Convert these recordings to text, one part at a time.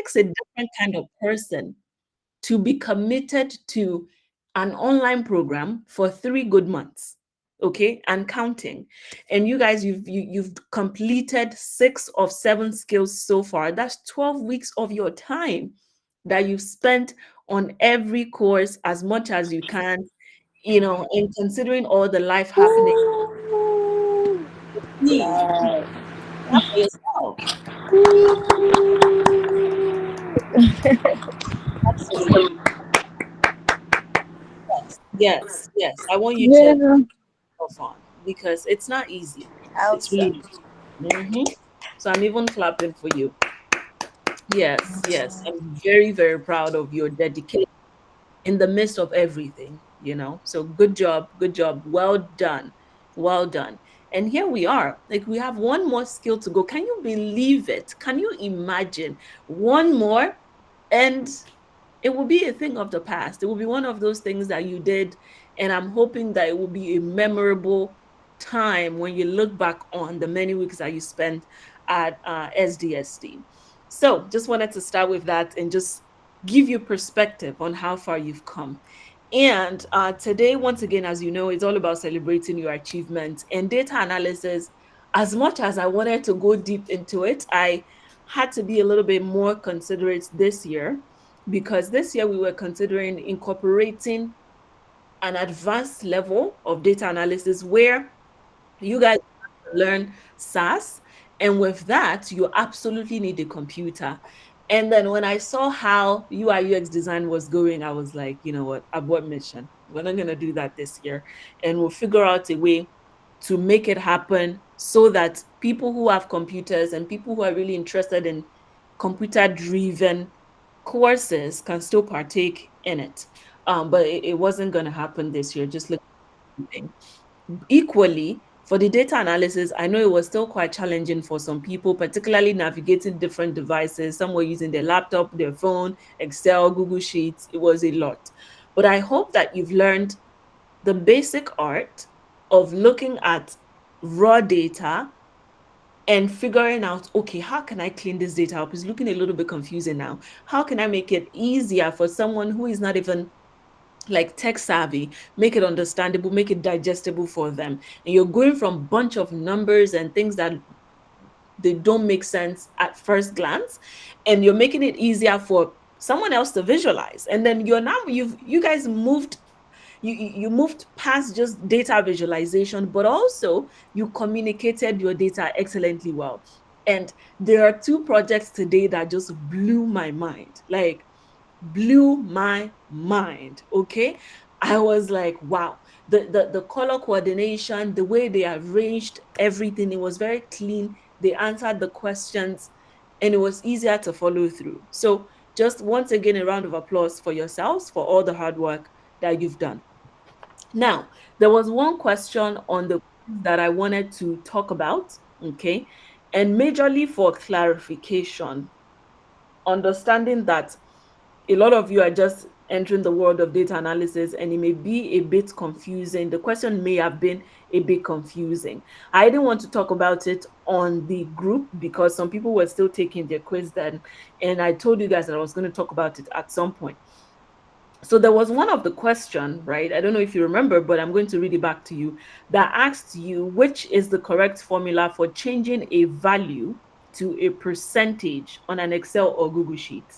takes a different kind of person to be committed to an online program for 3 good months, okay, and counting. And you guys, you've completed 6 of 7 skills so far. That's 12 weeks of your time that you've spent on every course as much as you can, and considering all the life happening. Woo! Please Yes. clap for yourself. Absolutely. Yes, yes, yes. I want you to Yeah. have fun because it's not easy. I hope It's so. really. So I'm even clapping for you. Yes, yes. I'm very, very proud of your dedication in the midst of everything. So good job. Well done. Well done. And here we are. Like we have one more skill to go. Can you believe it? Can you imagine one more? And it will be a thing of the past. It will be one of those things that you did. And I'm hoping that it will be a memorable time when you look back on the many weeks that you spent at SDST. So just wanted to start with that and just give you perspective on how far you've come. And today, once again, as you know, it's all about celebrating your achievements and data analysis. As much as I wanted to go deep into it, I had to be a little bit more considerate this year because this year we were considering incorporating an advanced level of data analysis where you guys have to learn SAS. And with that, you absolutely need a computer. And then when I saw how UI UX design was going, I was like, you know what, abort mission. We're not going to do that this year. And we'll figure out a way to make it happen so that people who have computers and people who are really interested in computer driven courses can still partake in it. But it wasn't going to happen this year. Just look at the thing. Equally, for the data analysis, I know it was still quite challenging for some people, particularly navigating different devices. Some were using their laptop, their phone, Excel, Google Sheets. It was a lot. But I hope that you've learned the basic art of looking at raw data and figuring out, okay, how can I clean this data up? It's looking a little bit confusing now. How can I make it easier for someone who is not even like tech savvy, make it understandable, make it digestible for them? And you're going from bunch of numbers and things that they don't make sense at first glance, and you're making it easier for someone else to visualize. And then you guys moved, you moved past just data visualization, but also you communicated your data excellently well. And there are 2 projects today that just blew my mind, like blew my mind. Okay, I was like, wow. The color coordination, the way they arranged everything, it was very clean. They answered the questions and it was easier to follow through. So just once again, a round of applause for yourselves for all the hard work that you've done. Now, there was one question on the quiz that I wanted to talk about, okay, and majorly for clarification, understanding that a lot of you are just entering the world of data analysis and it may be a bit confusing. The question may have been a bit confusing. I didn't want to talk about it on the group because some people were still taking their quiz then. And I told you guys that I was going to talk about it at some point. So there was one of the question, right? I don't know if you remember, but I'm going to read it back to you, that asked you which is the correct formula for changing a value to a percentage on an Excel or Google sheet.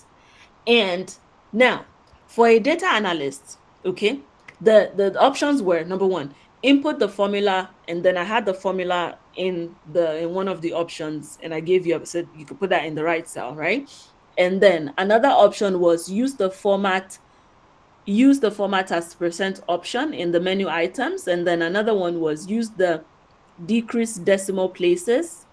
And now, for a data analyst, okay, the options were: number one, input the formula, and then I had the formula in one of the options, and I gave you, I said you could put that in the right cell, right? And then another option was use the format as percent option in the menu items, and then another one was use the decrease decimal places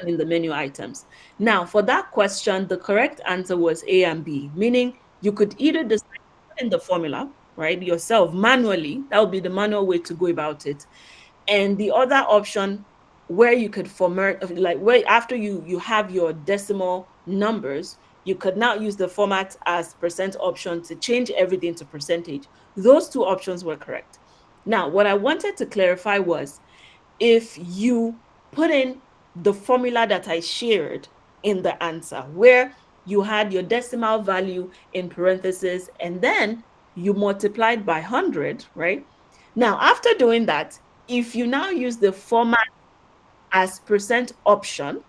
in the menu items. Now, for that question, the correct answer was A and B, meaning you could either decide to put in the formula, right, yourself manually. That would be the manual way to go about it. And the other option where you could format, like where after you have your decimal numbers, you could now use the format as percent option to change everything to percentage. Those 2 options were correct. Now, what I wanted to clarify was if you put in the formula that I shared in the answer, where you had your decimal value in parentheses, and then you multiplied by 100, right? Now, after doing that, if you now use the format as percent option,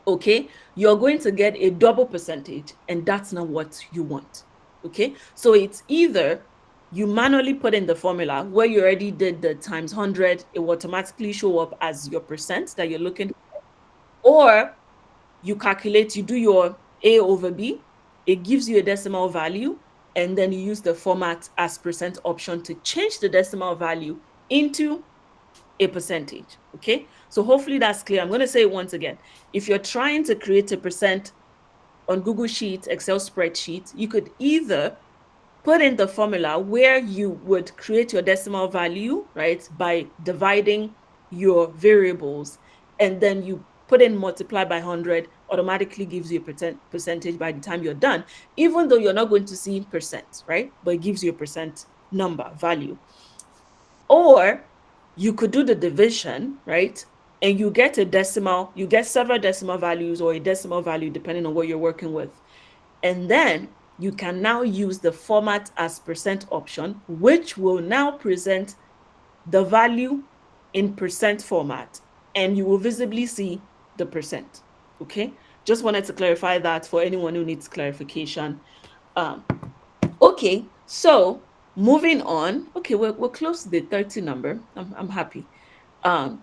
okay, you're going to get a double percentage, and that's not what you want. Okay, so it's either you manually put in the formula where you already did the times 100, it will automatically show up as your percent that you're looking, or you calculate, you do your A over B, it gives you a decimal value, and then you use the format as percent option to change the decimal value into a percentage. Okay, so hopefully that's clear. I'm going to say it once again. If you're trying to create a percent on Google Sheets, Excel spreadsheet, you could either put in the formula where you would create your decimal value, right, by dividing your variables, and then you put in multiply by 100, automatically gives you a percentage by the time you're done, even though you're not going to see percent, right? But it gives you a percent number value. Or you could do the division, right? And you get a decimal, you get several decimal values or a decimal value, depending on what you're working with. And then you can now use the format as percent option, which will now present the value in percent format, and you will visibly see the percent. Okay. Just wanted to clarify that for anyone who needs clarification. Um, okay. So moving on. Okay, we're close to the 30 number. I'm happy. Um,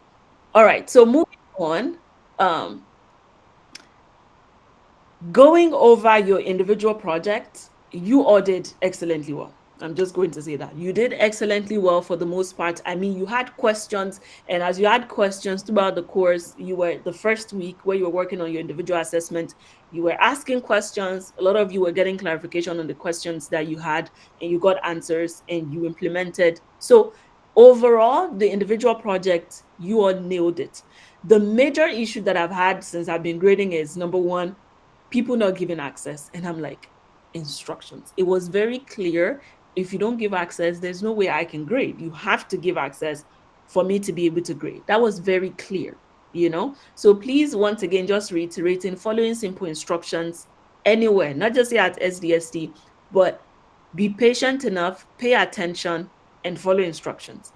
all right. So moving on. Um, Going over your individual projects, you all did excellently well. I'm just going to say that you did excellently well for the most part. I mean, you had questions, and as you had questions throughout the course, you were the first week where you were working on your individual assessment, you were asking questions. A lot of you were getting clarification on the questions that you had, and you got answers and you implemented. So, overall, the individual project, you all nailed it. The major issue that I've had since I've been grading is number one, people not giving access. And I'm like, instructions. It was very clear. If you don't give access, there's no way I can grade. You have to give access for me to be able to grade. That was very clear, you know? So please, once again, just reiterating, following simple instructions anywhere, not just here at SDST, but be patient enough, pay attention, and follow instructions.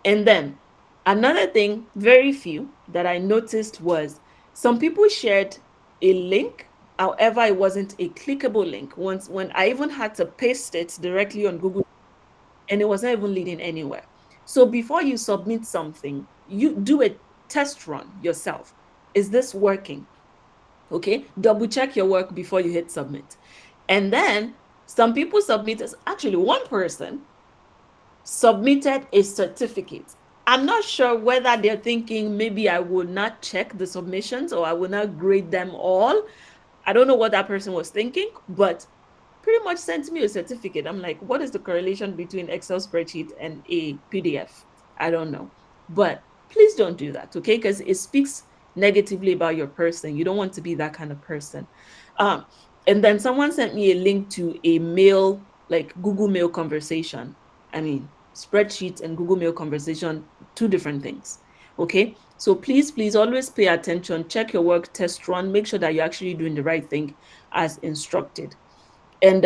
And then another thing, very few that I noticed was some people shared a link. However, it wasn't a clickable link. Once when I even had to paste it directly on Google, and it was not even leading anywhere. So before you submit something, you do a test run yourself. Is this working? Okay, double check your work before you hit submit. And then some people submitted, actually, one person submitted a certificate. I'm not sure whether they're thinking maybe I will not check the submissions or I will not grade them all. I don't know what that person was thinking, but pretty much sent me a certificate. I'm like, what is the correlation between Excel spreadsheet and a PDF? I don't know. But please don't do that, okay? Because it speaks negatively about your person. You don't want to be that kind of person. Um, and then someone sent me a link to a mail, like Google Mail conversation. I mean, spreadsheet and Google Mail conversation, two different things. Okay. So please, please always pay attention, check your work, test run, make sure that you're actually doing the right thing as instructed. And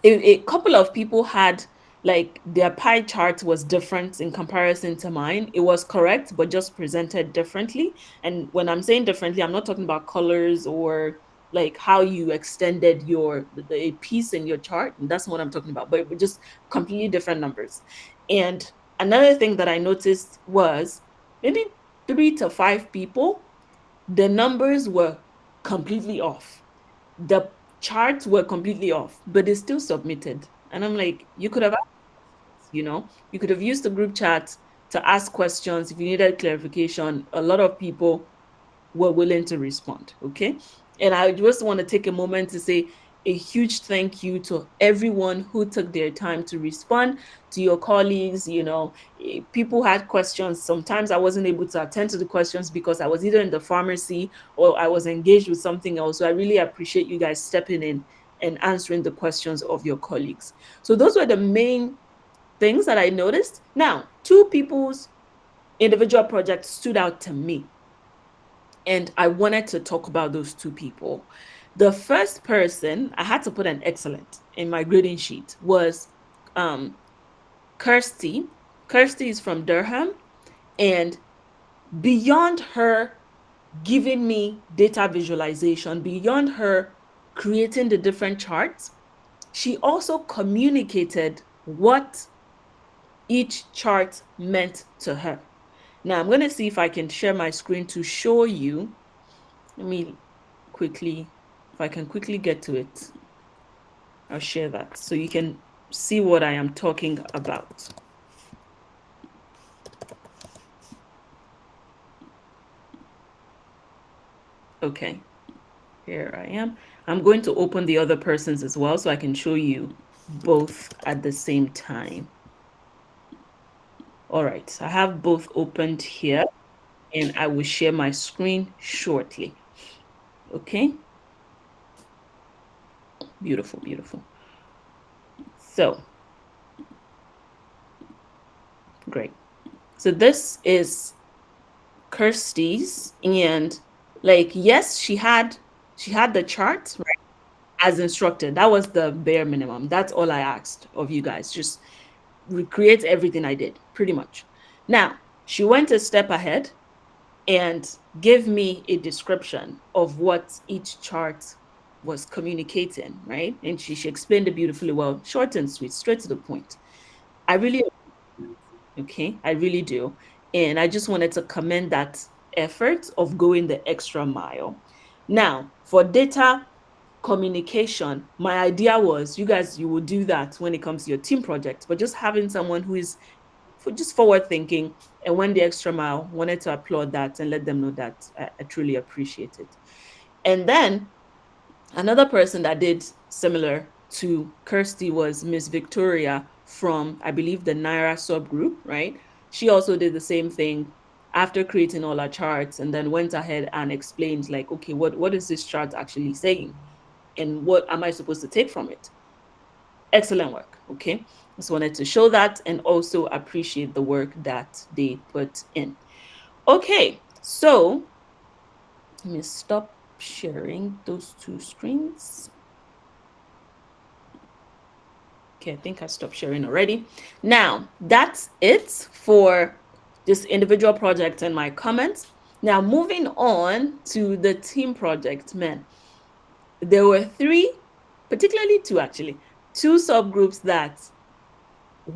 a couple of people had like their pie chart was different in comparison to mine. It was correct, but just presented differently. And when I'm saying differently, I'm not talking about colors or like how you extended a piece in your chart. That's what I'm talking about, but just completely different numbers. And another thing that I noticed was maybe 3 to 5 people, the numbers were completely off. The charts were completely off, but they still submitted. And I'm like, you could have asked, you could have used the group chat to ask questions if you needed clarification. A lot of people were willing to respond. Okay. And I just want to take a moment to say a huge thank you to everyone who took their time to respond, to your colleagues. People had questions. Sometimes I wasn't able to attend to the questions because I was either in the pharmacy or I was engaged with something else. So I really appreciate you guys stepping in and answering the questions of your colleagues. So those were the main things that I noticed. Now, two people's individual projects stood out to me, and I wanted to talk about those two people. The first person, I had to put an excellent in my grading sheet, was um, Kirsty. Kirsty is from Durham. And beyond her giving me data visualization, beyond her creating the different charts, she also communicated what each chart meant to her. Now, I'm going to see if I can share my screen to show you. Let me quickly, if I can quickly get to it, I'll share that so you can see what I am talking about. Okay, here I am. I'm going to open the other persons as well so I can show you both at the same time. All right, I have both opened here and I will share my screen shortly. Okay, beautiful, beautiful. So, great. So this is Kirsty's, and like, yes, she had the chart right as instructed. That was the bare minimum. That's all I asked of you guys. Just recreate everything I did, pretty much. Now, she went a step ahead and gave me a description of what each chart was communicating, right? And she explained it beautifully well, short and sweet, straight to the point. I really, okay, I really do. And I just wanted to commend that effort of going the extra mile. Now, for data communication, my idea was you guys, you will do that when it comes to your team project, but just having someone who is for just forward thinking and went the extra mile, wanted to applaud that and let them know that I truly appreciate it. And then another person that did similar to Kirsty was Miss Victoria from, I believe, the Naira subgroup, right? She also did the same thing after creating all our charts and then went ahead and explained, like, okay, what is this chart actually saying? And what am I supposed to take from it? Excellent work. Okay. Just wanted to show that and also appreciate the work that they put in. Okay. So let me stop sharing those two screens. Okay, I think I stopped sharing already. Now, that's it for this individual project and my comments. Now, moving on to the team project, man, there were three, particularly two actually, two subgroups that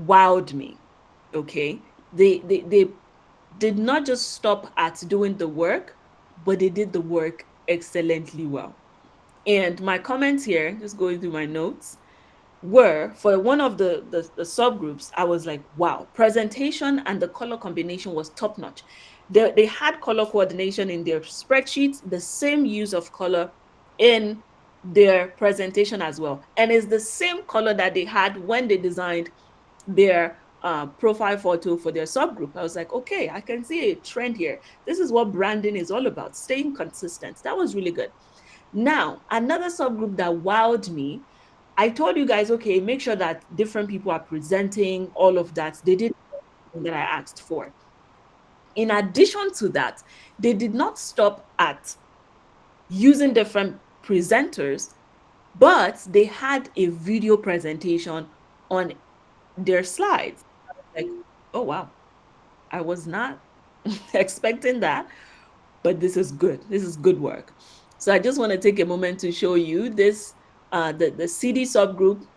wowed me. Okay. They did not just stop at doing the work, but they did the work excellently well. And my comments here, just going through my notes, were for one of the subgroups. I was like, wow, presentation and the color combination was top notch. They had color coordination in their spreadsheets, the same use of color in their presentation as well. And it's the same color that they had when they designed their profile photo for their subgroup. I was like, okay, I can see a trend here. This is what branding is all about, staying consistent. That was really good. Now, another subgroup that wowed me, I told you guys, okay, make sure that different people are presenting all of that. They did everything that I asked for. In addition to that, they did not stop at using different presenters, but they had a video presentation on their slides. Like, oh wow, I was not expecting that, but this is good. This is good work. So I just want to take a moment to show you this the CD subgroup.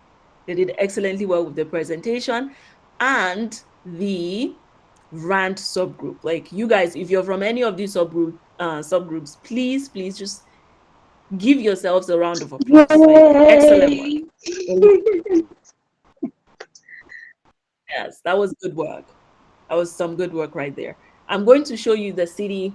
They did excellently well with the presentation, and the rant subgroup. Like, you guys, if you're from any of these subgroups, please just give yourselves a round of applause. Like, excellent work. Yay! Yes, that was good work. That was some good work right there. I'm going to show you the CD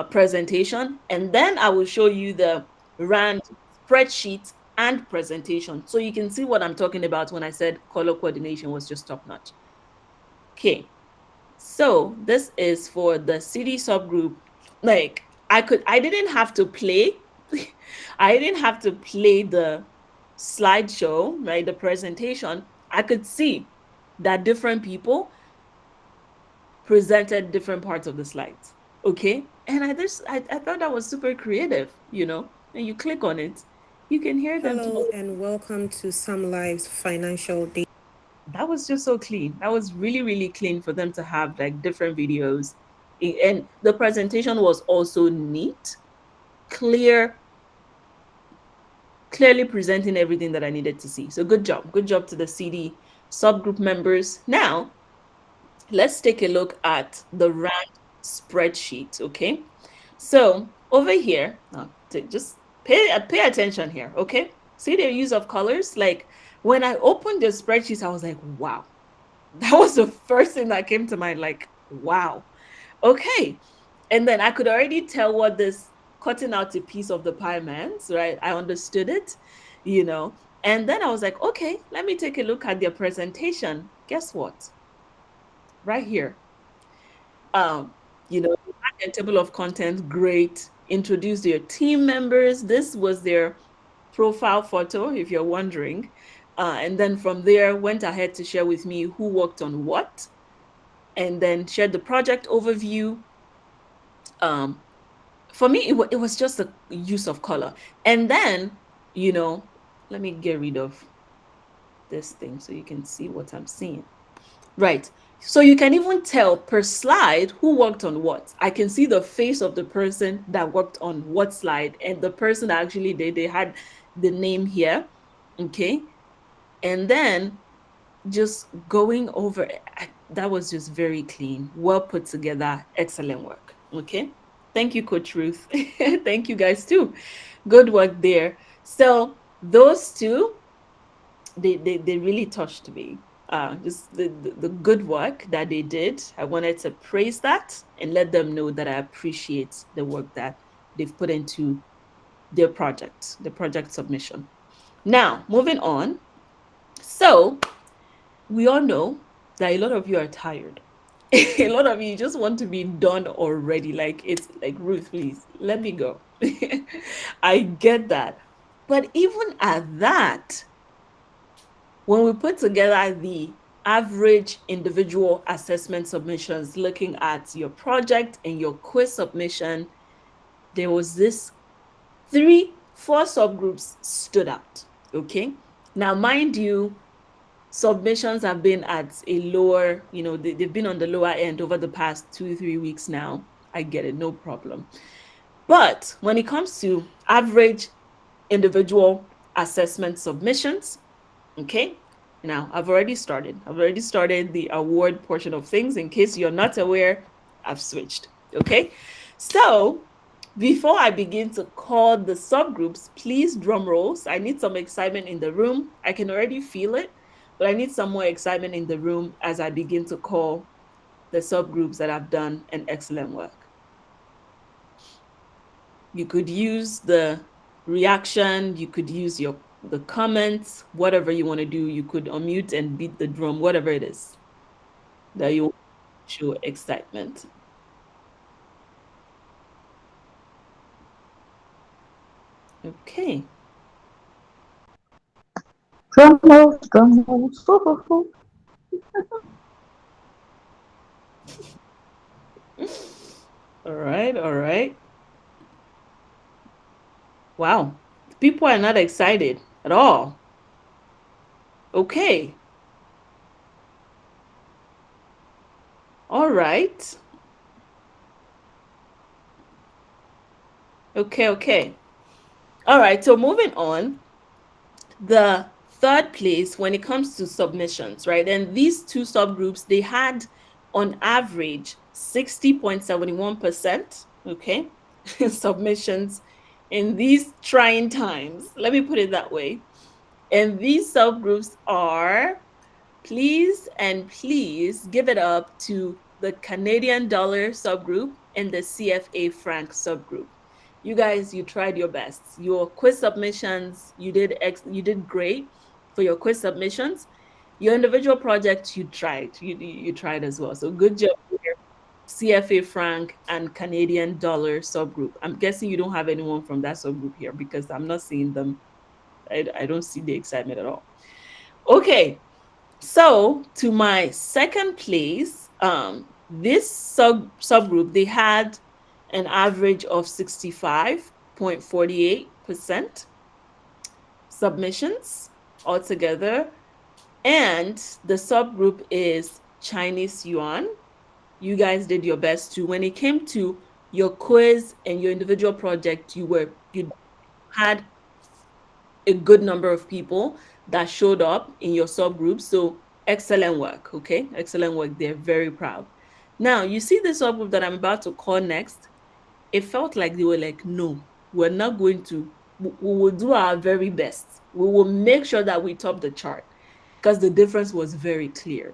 presentation, and then I will show you the RAND spreadsheet and presentation. So you can see what I'm talking about when I said color coordination was just top notch. Okay, so this is for the CD subgroup. Like, I didn't have to play, I didn't have to play the slideshow, right? The presentation. I could see that different people presented different parts of the slides. Okay. And I thought that was super creative, you know. and you click on it, you can hear them Hello talk. and welcome to Some Lives Financial Day. That was just so clean. That was really, really clean for them to have like different videos. And the presentation was also neat, clear, clearly presenting everything that I needed to see. So good job. Good job to the CD subgroup members. Now, let's take a look at the RAND spreadsheet, okay? So over here, now just pay attention here, okay? See the use of colors? Like when I opened the spreadsheet, I was like, wow. That was the first thing that came to mind, like, wow. Okay. And then I could already tell what this cutting out a piece of the pie meant, right? I understood it, you know. And then I was like, okay, let me take a look at their presentation. Guess what? Right here. Um, you had a table of content, great. Introduce your team members. This was their profile photo, if you're wondering. And then from there, went ahead to share with me who worked on what, and then shared the project overview. Um, for me, it was just a use of color. And then, you know, let me get rid of this thing so you can see what I'm seeing. Right. So you can even tell per slide who worked on what. I can see the face of the person that worked on what slide, and the person that actually they had the name here. Okay. And then just going over that was just very clean, well put together, excellent work. Okay. Thank you, Coach Ruth. Thank you guys too. Good work there. So those two, they really touched me. Just the good work that they did. I wanted to praise that and let them know that I appreciate the work that they've put into their project, the project submission. Now, moving on. So we all know that a lot of you are tired. A lot of you just want to be done already. Like it's like, Ruth, please let me go. I get that. But even at that, when we put together the average individual assessment submissions, looking at your project and your quiz submission, there was this four subgroups stood out. Okay. Now, mind you, submissions have been at a lower, they've been on the lower end over the past 2, 3 weeks now. I get it, no problem. But when it comes to average individual assessment submissions, okay, now I've already started. I've already started the award portion of things. In case you're not aware, I've switched. Okay. So before I begin to call the subgroups, please drum rolls. I need some excitement in the room. I can already feel it, but I need some more excitement in the room as I begin to call the subgroups that have done an excellent work. You could use the reaction, you could use the comments, whatever you want to do. You could unmute and beat the drum, whatever it is that you want to show excitement. Okay. Drum rolls, drum rolls. Hoo, hoo, hoo. All right, all right. Wow. People are not excited at all. Okay. All right. Okay, okay. All right. So moving on, the third place when it comes to submissions, right? And these two subgroups, they had on average 60.71%, okay, submissions in these trying times. Let me put it that way. And these subgroups are, please give it up to the Canadian dollar subgroup and the CFA franc subgroup. You guys, you tried your best. Your quiz submissions, you did great for your quiz submissions. Your individual projects, you tried. You tried as well. So good job here. CFA franc and Canadian dollar subgroup. I'm guessing you don't have anyone from that subgroup here because I'm not seeing them. I don't see the excitement at all. Okay, so to my second place, this subgroup, they had an average of 65.48%. submissions altogether. And the subgroup is Chinese yuan. You guys did your best too. When it came to your quiz and your individual project, you had a good number of people that showed up in your subgroup. So excellent work. Okay. Excellent work. They're very proud. Now you see the subgroup that I'm about to call next. It felt like they were like, no, we're not going to, we will do our very best. We will make sure that we top the chart because the difference was very clear.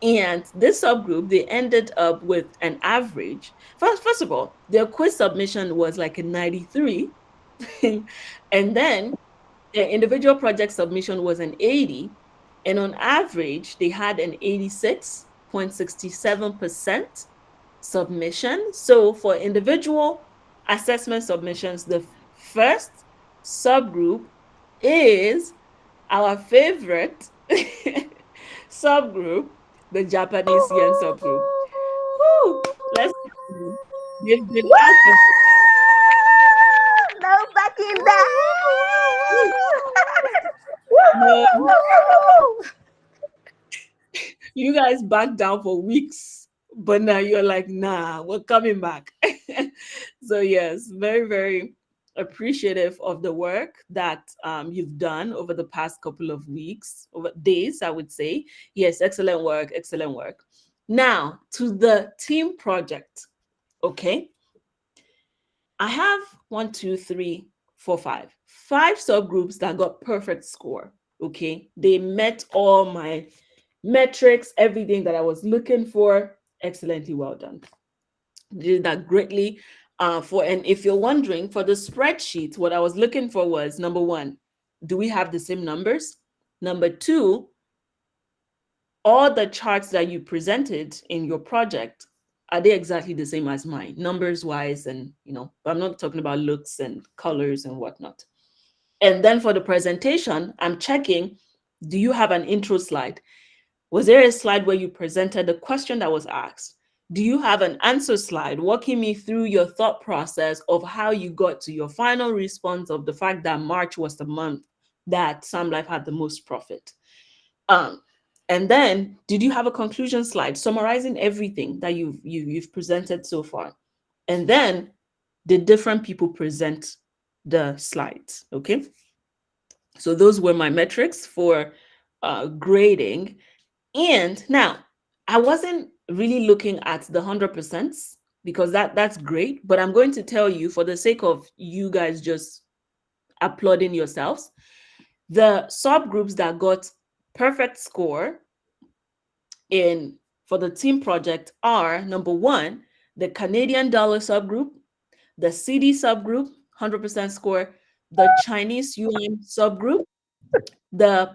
And this subgroup, they ended up with an average. First of all, their quiz submission was like a 93. And then their individual project submission was an 80. And on average, they had an 86.67% submission. So for individual assessment submissions, the first subgroup is our favorite subgroup, the Japanese yen subgroup. Woo! Let's they've been out of No backing down. no, you guys backed down for weeks, but now you're like, nah, we're coming back. So yes, very, very appreciative of the work that you've done over the past couple of weeks, over days, I would say. Yes, excellent work, excellent work. Now to the team project. Okay. I have one, two, three, four, five subgroups that got perfect score. Okay. They met all my metrics, everything that I was looking for. Excellently well done. Did that greatly. And if you're wondering, for the spreadsheet, what I was looking for was number one, do we have the same numbers? Number two, all the charts that you presented in your project, are they exactly the same as mine, numbers wise? And I'm not talking about looks and colors and whatnot. And then for the presentation, I'm checking, do you have an intro slide? Was there a slide where you presented the question that was asked? Do you have an answer slide walking me through your thought process of how you got to your final response of the fact that March was the month that Sam Life had the most profit? Um, and then, did you have a conclusion slide summarizing everything that you've presented so far? And then, did different people present the slides? Okay, so those were my metrics for grading. And now, I wasn't really looking at the 100% because that's great, but I'm going to tell you, for the sake of you guys just applauding yourselves, the subgroups that got perfect score in for the team project are: number one, the Canadian dollar subgroup, the CD subgroup, 100% score, the Chinese yuan subgroup, the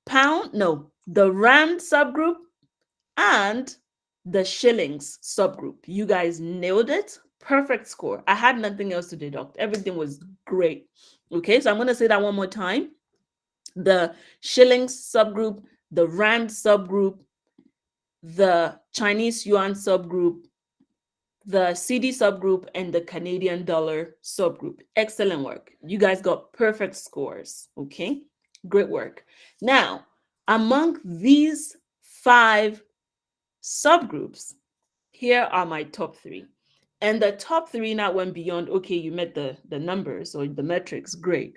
the rand subgroup, and the shillings subgroup. You guys nailed it. Perfect score. I had nothing else to deduct. Everything was great. Okay, so I'm going to say that one more time. The shillings subgroup, the rand subgroup, the Chinese yuan subgroup, the CD subgroup, and the Canadian dollar subgroup. Excellent work. You guys got perfect scores. Okay, great work. Now, among these five subgroups, here are my top three. And the top three now went beyond, okay, you met the numbers or the metrics, great.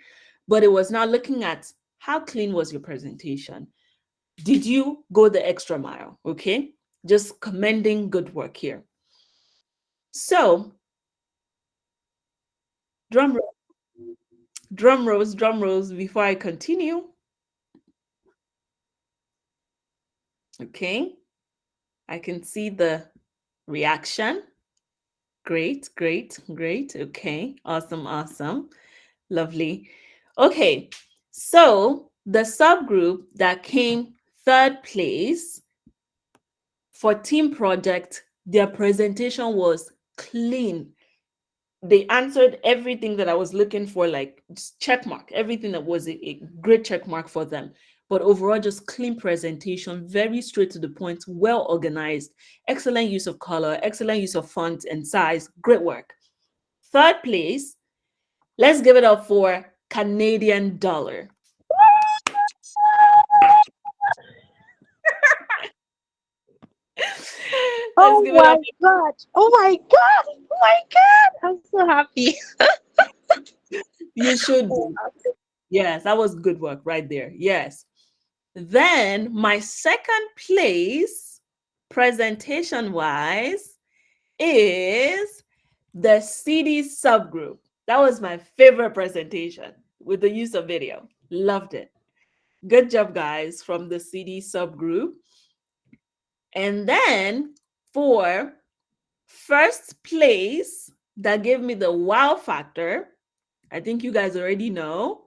But it was now looking at how clean was your presentation? Did you go the extra mile? Okay, just commending good work here. So, drum roll, drum rolls before I continue. Okay, I can see the reaction. Great, great, great. Okay, awesome, awesome. Lovely. Okay, so the subgroup that came third place for team project, their presentation was clean. They answered everything that I was looking for, like just check mark, everything that was a great check mark for them. But overall, just clean presentation, very straight to the point, well organized, excellent use of color, excellent use of font and size, great work. Third place, Let's give it up for Canadian dollar. Let's Oh give it my up. god. Oh my god. Oh my god. I'm so happy. You should be. Yes, that was good work right there. Yes. Then my second place, presentation wise, is the CD subgroup. That was my favorite presentation with the use of video. Loved it. Good job, guys, from the CD subgroup. And then for first place, that gave me the wow factor. I think you guys already know.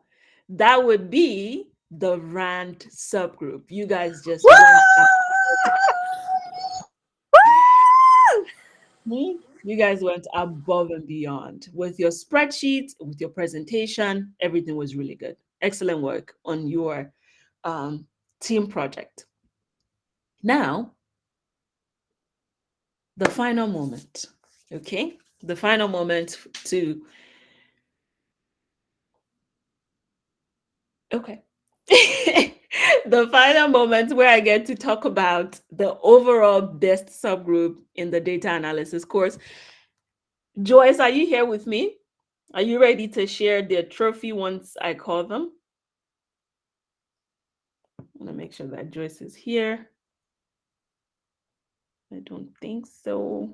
That would be the rant subgroup. You guys just went up. You guys went above and beyond with your spreadsheet, with your presentation. Everything was really good. Excellent work on your um, team project. Now, the final moment. Okay, the final moment to okay. The final moment where I get to talk about the overall best subgroup in the data analysis course. Joyce, are you here with me? Are you ready to share the trophy once I call them? I want to make sure that Joyce is here. I don't think so.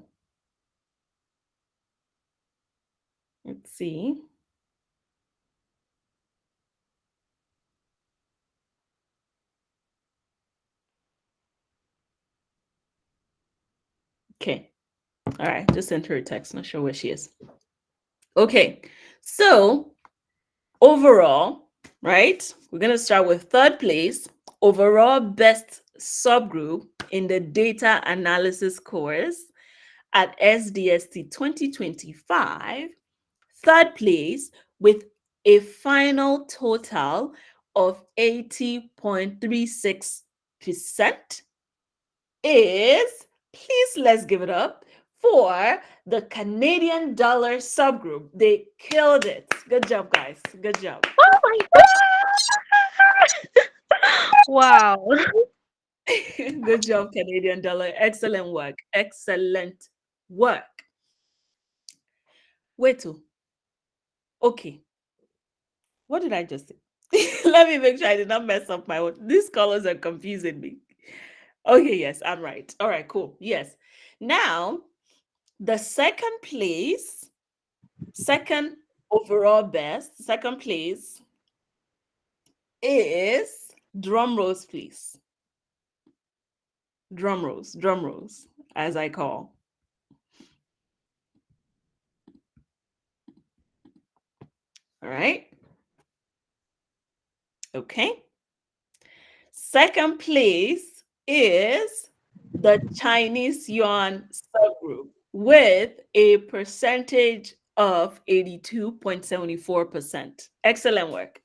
Let's see. Okay. All right. Just sent her a text. Not sure where she is. Okay. So overall, right? We're going to start with third place. Overall best subgroup in the data analysis course at SDST 2025. Third place with a final total of 80.36% is, please let's give it up for the Canadian dollar subgroup. They killed it. Good job, guys. Good job. Oh my god. Wow. Good job, Canadian dollar. Excellent work. Excellent work. Wait, oh, okay. What did I just say? Let me make sure I did not mess up my own. These colors are confusing me. Okay, yes, I'm right. All right, cool. Yes. Now, the second place, second overall best, second place is drum rolls, please. Drum rolls, as I call. All right. Okay. Second place is the Chinese yuan subgroup with a percentage of 82.74%. Excellent work.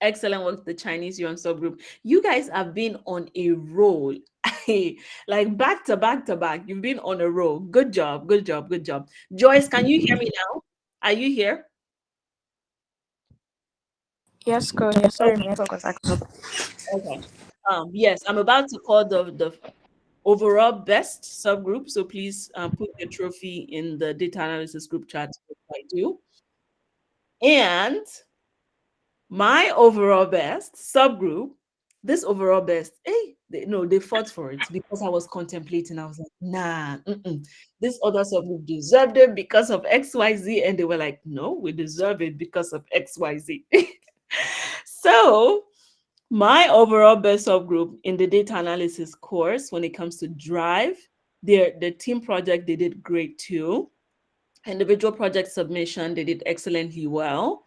Excellent work, the Chinese yuan subgroup. You guys have been on a roll. Like back to back to back. You've been on a roll. Good job. Good job. Good job. Joyce, can you hear me now? Are you here? Yes, coach. Yes, sorry, my network was acting up. Okay. Yes, I'm about to call the overall best subgroup. So please put your trophy in the data analysis group chat if I do. And my overall best subgroup, this overall best, hey, they fought for it because I was contemplating. I was like, nah, this other subgroup deserved it because of XYZ. And they were like, no, we deserve it because of XYZ. So my overall best subgroup in the data analysis course, when it comes to Drive, the team project, they did great too. Individual project submission, they did excellently well.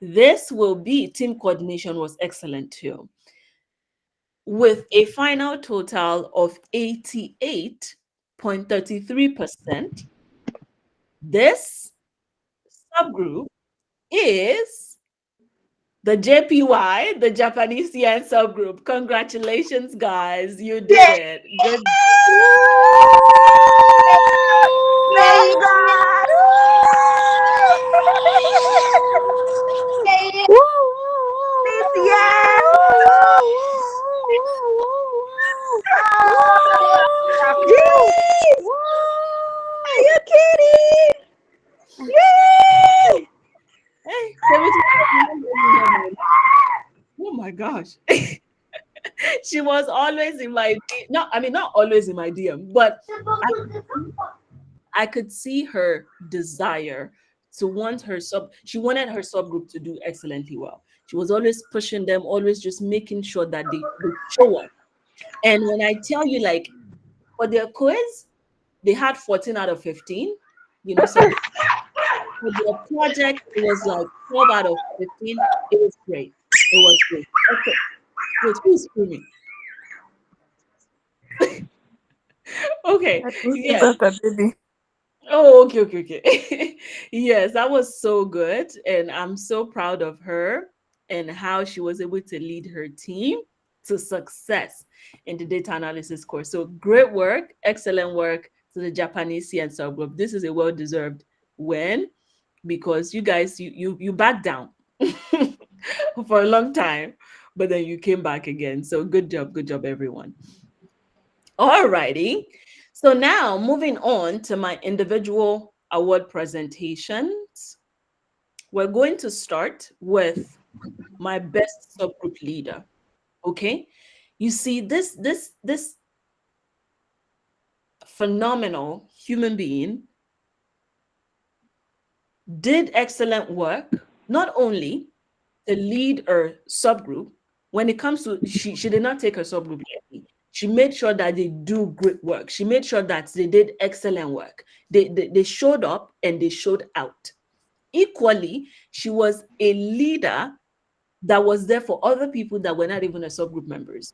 This will be team coordination was excellent too, with a final total of 88.33%. This subgroup is the JPY, the Japanese yen subgroup. Congratulations, guys. You did Yeah. it. Good. Praise God. Woo, woo, Please, woo, yes. Jeez, are you kidding? Yay! Hey, 70. Oh my gosh. She was always in my no, I mean not always in my DM, but I I could see her desire to want her sub. She wanted her subgroup to do excellently well. She was always pushing them, always just making sure that they show up. And when I tell you, like for their quiz, they had 14 out of 15. So for their project, it was like 12 out of 15. It was great. It was great. Okay. Wait, who's screaming? Okay. I don't think Yeah. that a baby. Oh, okay, okay, okay. Yes, that was so good. And I'm so proud of her and how she was able to lead her team to success in the data analysis course. So great work, excellent work to the Japanese CN subgroup. This is a well-deserved win because you guys you backed down for a long time, but then you came back again. So good job, everyone. Alrighty. So now moving on to my individual award presentations, we're going to start with my best subgroup leader. Okay. You see, this phenomenal human being did excellent work, not only to lead her subgroup. When it comes to she did not take her subgroup lightly. She made sure that they do great work. She made sure that they did excellent work. They showed up and they showed out. Equally, she was a leader that was there for other people that were not even her subgroup members.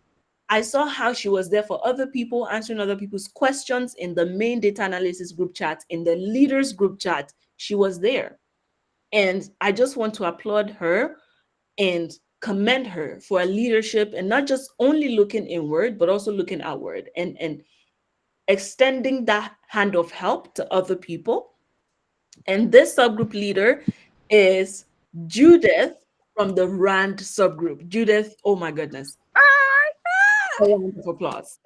I saw how she was there for other people, answering other people's questions in the main data analysis group chat, in the leaders group chat. She was there. And I just want to applaud her and commend her for her leadership and not just only looking inward, but also looking outward and extending that hand of help to other people. And this subgroup leader is Judith from the RAND subgroup. Judith, oh my goodness. A round of applause.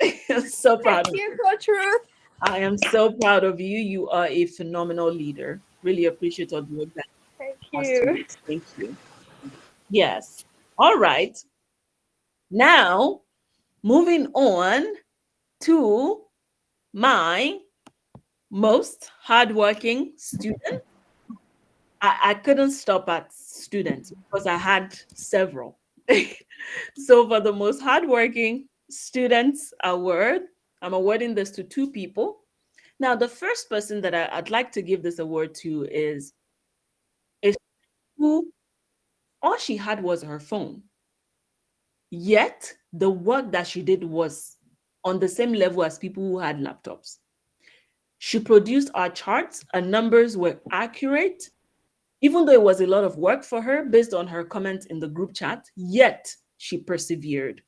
So Thank proud of you, you. Coach Ruth. I am so proud of you. You are a phenomenal leader. Really appreciate all the work that Thank our to you. do. Thank you. Yes. All right. Now, moving on to my most hardworking student. I couldn't stop at students because I had several. So for the most hardworking students award, I'm awarding this to two people. Now, the first person that I'd like to give this award to is who all she had was her phone. Yet the work that she did was on the same level as people who had laptops. She produced our charts, our numbers were accurate, even though it was a lot of work for her based on her comments in the group chat, yet she persevered.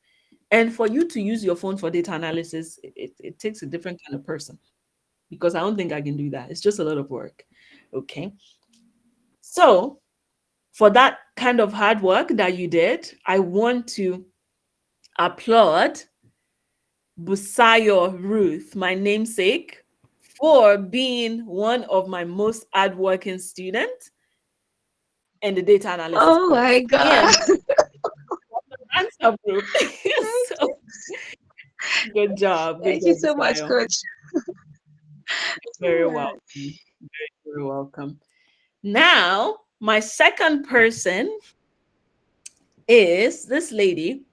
And for you to use your phone for data analysis, it takes a different kind of person because I don't think I can do that. It's just a lot of work. Okay. So, for that kind of hard work that you did, I want to applaud Busayo Ruth, my namesake, for being one of my most hardworking students in the data analysis Oh course my god. and answer group. So good job. Good Thank you job, so much, Busayo. Coach. Very welcome. Very welcome. Now, my second person is this lady.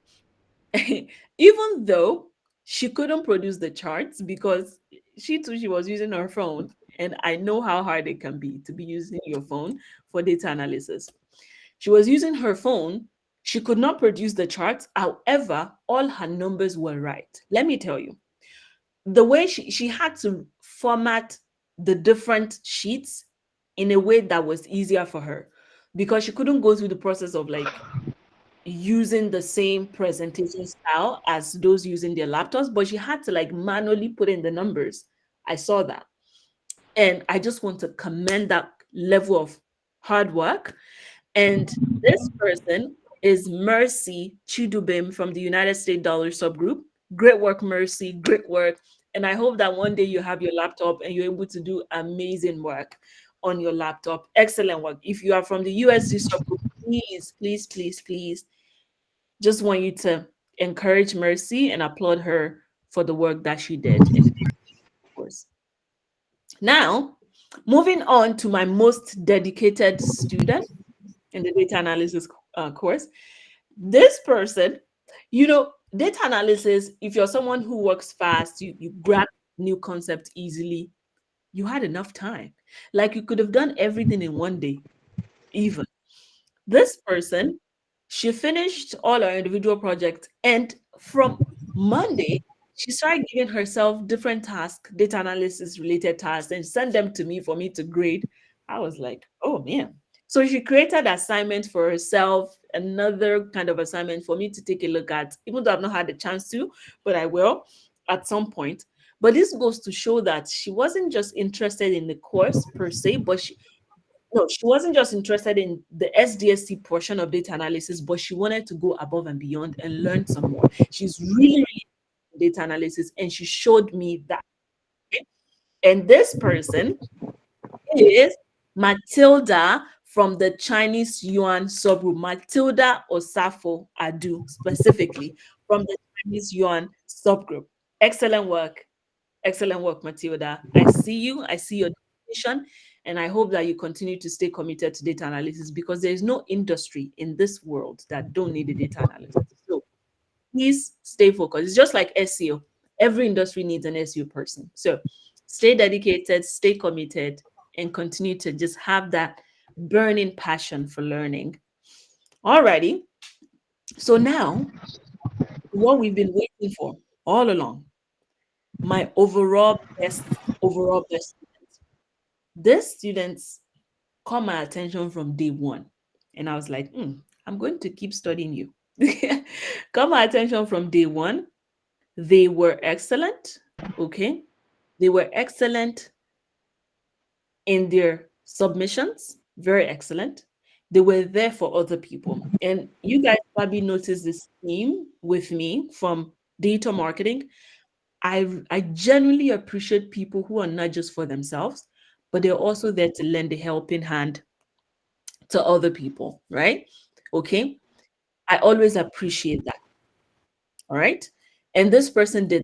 Even though she couldn't produce the charts because she was using her phone, and I know how hard it can be to be using your phone for data analysis. She was using her phone. She could not produce the charts. However, all her numbers were right. Let me tell you, the way she had to format the different sheets in a way that was easier for her because she couldn't go through the process of like using the same presentation style as those using their laptops, but she had to like manually put in the numbers. I saw that. And I just want to commend that level of hard work. And this person is Mercy Chidubim from the United States Dollar subgroup. Great work, Mercy. Great work. And I hope that one day you have your laptop and you're able to do amazing work on your laptop. Excellent work. If you are from the USD subgroup, please, please, please, please, just want you to encourage Mercy and applaud her for the work that she did in the course. Now, moving on to my most dedicated student in the data analysis course. This person, data analysis, if you're someone who works fast, you grab new concepts easily, you had enough time. Like you could have done everything in one day, even. This person, she finished all her individual projects, and from Monday, she started giving herself different tasks, data analysis related tasks, and send them to me for me to grade. I was like, oh man. So she created assignment for herself, another kind of assignment for me to take a look at, even though I've not had the chance to, but I will at some point. But this goes to show that she wasn't just interested in the course per se, but she wasn't just interested in the SDST portion of data analysis, but she wanted to go above and beyond and learn some more. She's really, really into data analysis, and she showed me that. Okay? And this person is Matilda from the Chinese Yuan subgroup. Matilda Osafo Adu, specifically from the Chinese Yuan subgroup. Excellent work. Excellent work, Matilda. I see you. I see your dedication. And I hope that you continue to stay committed to data analysis because there is no industry in this world that don't need a data analyst. So please stay focused. It's just like SEO. Every industry needs an SEO person. So stay dedicated, stay committed, and continue to just have that burning passion for learning. Alrighty. So now, what we've been waiting for all along, my overall best students. These students caught my attention from day one. And I was like, I'm going to keep studying you. Caught my attention from day one. They were excellent. Okay. They were excellent in their submissions, very excellent. They were there for other people. And you guys probably noticed this theme with me from data marketing. I genuinely appreciate people who are not just for themselves, but they're also there to lend a helping hand to other people, right? Okay. I always appreciate that. All right. And this person did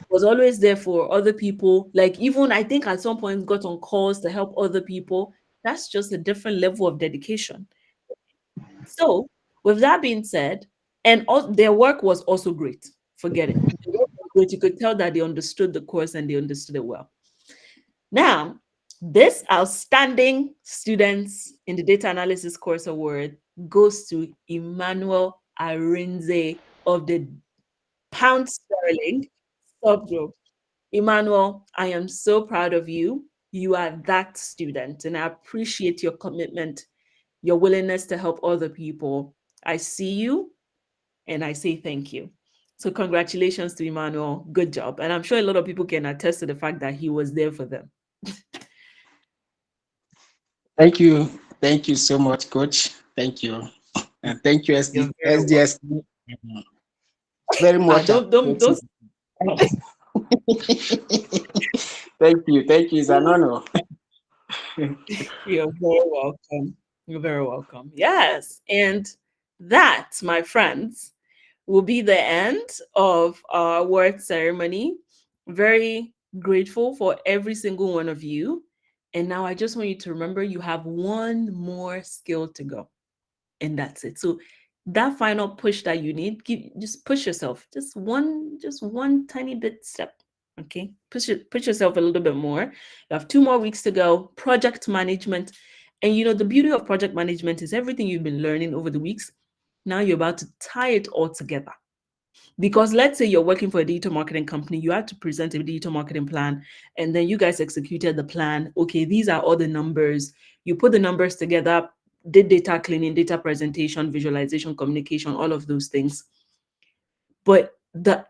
was always there for other people. Like even I think at some point got on calls to help other people. That's just a different level of dedication. So with that being said, and their work was also great. Forget it. Their work was great. You could tell that they understood the course and they understood it well. Now, this outstanding students in the data analysis course award goes to Emmanuel Arinze of the Pound Sterling subgroup. Emmanuel, I am so proud of you. You are that student, and I appreciate your commitment, your willingness to help other people. I see you, and I say thank you. So, congratulations to Emmanuel. Good job. And I'm sure a lot of people can attest to the fact that he was there for them. Thank you. Thank you so much, Coach. Thank you. And thank you, You're very welcome. SDST. Very Ah, much don't. appreciated. Thank you. Thank you. It's an honor. You're very welcome. You're very welcome. Yes. And that, my friends, will be the end of our award ceremony. Very grateful for every single one of you. And now I just want you to remember you have one more skill to go. And that's it. So that final push that you need, just push yourself. Just one tiny bit step. Okay. Push yourself a little bit more. You have 2 more weeks to go. Project management. And the beauty of project management is everything you've been learning over the weeks. Now you're about to tie it all together. Because let's say you're working for a digital marketing company, you had to present a digital marketing plan, and then you guys executed the plan. Okay, these are all the numbers. You put the numbers together, did data cleaning, data presentation, visualization, communication, all of those things. But the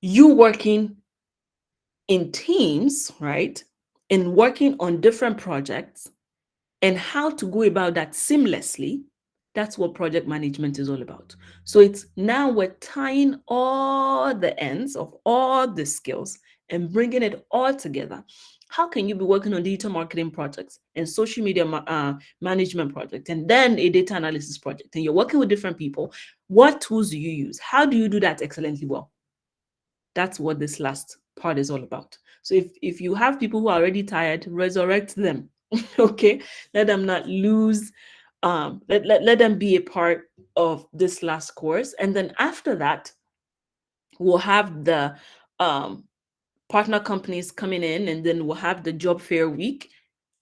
you working in teams, right? in working on different projects and how to go about that seamlessly. That's what project management is all about. So it's now we're tying all the ends of all the skills and bringing it all together. How can you be working on digital marketing projects and social media management project and then a data analysis project, and you're working with different people? What tools do you use? How do you do that excellently well? That's what this last part is all about. So if you have people who are already tired, resurrect them. Okay, let them not lose, let them be a part of this last course, and then after that we'll have the um partner companies coming in, and then we'll have the job fair week,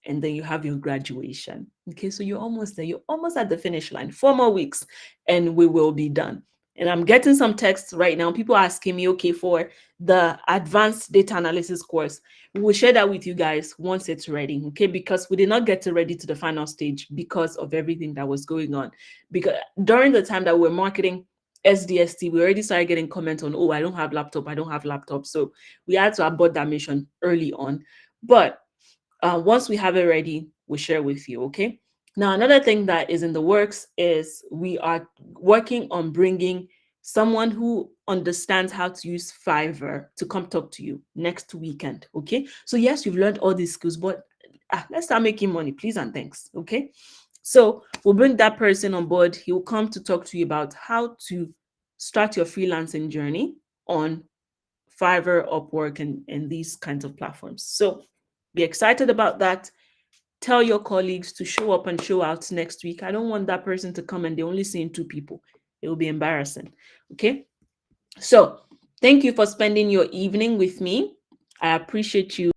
and then you have your graduation. Okay, so you're almost there. You're almost at the finish line. 4 more weeks, and we will be done. And I'm getting some texts right now. People asking me, okay, for the advanced data analysis course, we will share that with you guys once it's ready. Okay, because we did not get to ready to the final stage because of everything that was going on. Because during the time that we we're marketing SDST, we already started getting comments on, oh, I don't have laptop, I don't have laptop. So we had to abort that mission early on. But once we have it ready, we'll share with you. Okay. Now, another thing that is in the works is we are working on bringing someone who understands how to use Fiverr to come talk to you next weekend. Okay. So, yes, you've learned all these skills, but let's start making money, please and thanks. Okay. So, we'll bring that person on board. He will come to talk to you about how to start your freelancing journey on Fiverr, Upwork, and these kinds of platforms. So be excited about that. Tell your colleagues to show up and show out next week. I don't want that person to come and they're only seeing two people. It will be embarrassing. Okay. So thank you for spending your evening with me. I appreciate you.